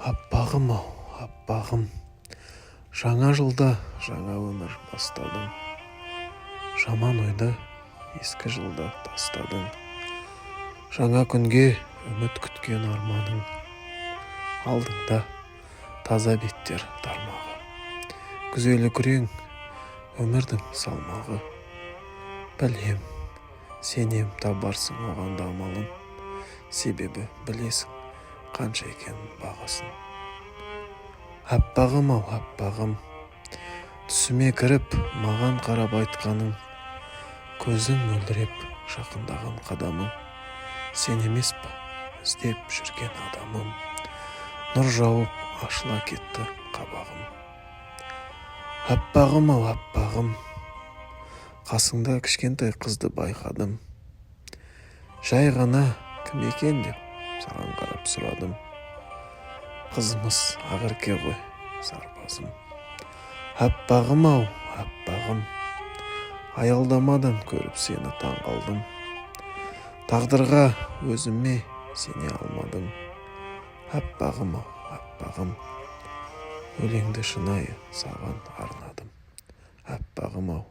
Аппағым-ау, аппағым, жаңа жылда жаңа өмір бастадың. Жаман ойды ескі жылда тастадың. Жаңа күнге үміт күткен арманың. Алдыңда таза беттер тармағы. Күзелі күрең өмірдің салмағы. Білем, сенем табарсың оған да амалын. Себебі білесің, қанша екен бағасын. Аппағым-ау, аппағым, түсіме кіріп маған қарап айтқаның. Көзің мөлдіреп жақындаған қадамың. Сен емес па іздеп жүрген адамым? Нұр жауып ашыла кетті қабағым. Аппағым-ау, аппағым, қасыңда кішкентай қызды байқадым. Жай ғана кім екен деп саған қарап сұрадым. Қызымыз Ақерке ғой, сарбазым. Аппағым-ау, аппағым, аялдамадан көріп сені таң қалдым. Тағдырға өзіме сене алмадым. Аппағым-ау, аппағым, өлеңді шынайы саған арнадым. Аппағым-ау,